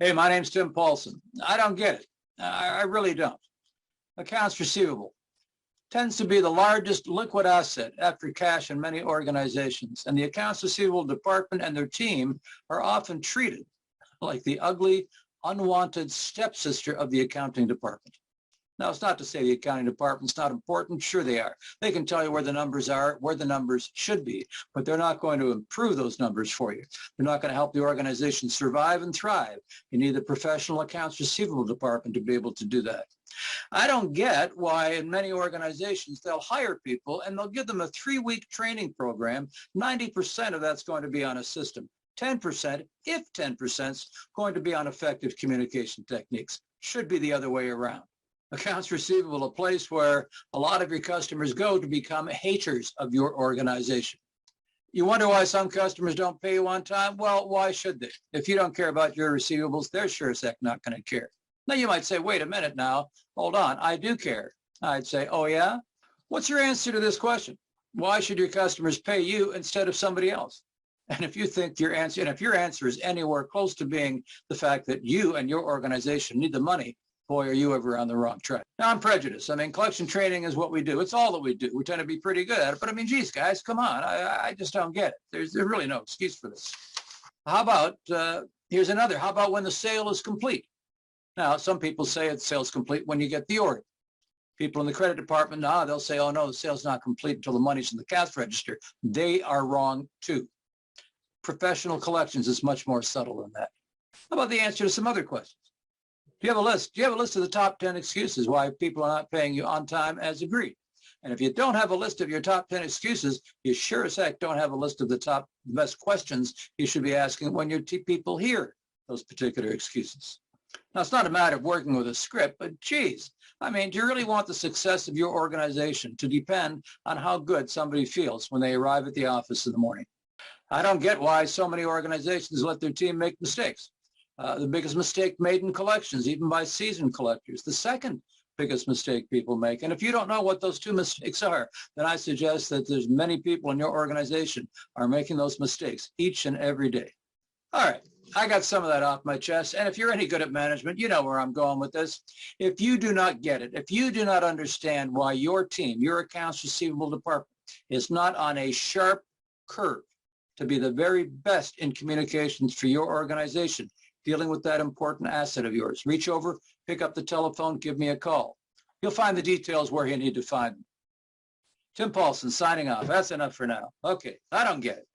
Hey, my name's Tim Paulson. I don't get it. I really don't. Accounts receivable tends to be the largest liquid asset after cash in many organizations, and the accounts receivable department and their team are often treated like the ugly, unwanted stepsister of the accounting department. Now, it's not to say the accounting department's not important. Sure they are. They can tell you where the numbers are, where the numbers should be, but they're not going to improve those numbers for you. They're not going to help the organization survive and thrive. You need the professional accounts receivable department to be able to do that. I don't get why in many organizations they'll hire people and they'll give them a 3-week training program. 90% of that's going to be on a system. 10%, if 10%, is going to be on effective communication techniques. Should be the other way around. Accounts receivable, a place where a lot of your customers go to become haters of your organization. You wonder why some customers don't pay you on time? Well, why should they? If you don't care about your receivables, they're sure as heck not going to care. Now, you might say, wait a minute now, hold on, I do care. I'd say, oh yeah? What's your answer to this question? Why should your customers pay you instead of somebody else? And if you think your answer, and if your answer is anywhere close to being the fact that you and your organization need the money, boy, are you ever on the wrong track. Now, I'm prejudiced. I mean, collection training is what we do. It's all that we do. We tend to be pretty good at it. But I mean, geez, guys, come on. I just don't get it. There's really no excuse for this. How about, here's another. How about when the sale is complete? Now, some people say the sale's complete when you get the order. People in the credit department, they'll say, oh, no, the sale's not complete until the money's in the cash register. They are wrong, too. Professional collections is much more subtle than that. How about the answer to some other questions? Do you have a list? Do you have a list of the top 10 excuses why people are not paying you on time as agreed? And if you don't have a list of your top 10 excuses, you sure as heck don't have a list of the top best questions you should be asking when your people hear those particular excuses. Now, it's not a matter of working with a script, but geez, I mean, do you really want the success of your organization to depend on how good somebody feels when they arrive at the office in the morning? I don't get why so many organizations let their team make mistakes. The biggest mistake made in collections, even by seasoned collectors. The second biggest mistake people make. And if you don't know what those two mistakes are, then I suggest that there's many people in your organization are making those mistakes each and every day. All right, I got some of that off my chest. And if you're any good at management, you know where I'm going with this. If you do not get it, if you do not understand why your team, your accounts receivable department is not on a sharp curve to be the very best in communications for your organization, dealing with that important asset of yours, reach over, pick up the telephone, give me a call. You'll find the details where you need to find them. Tim Paulson signing off. That's enough for now. Okay, I don't get it.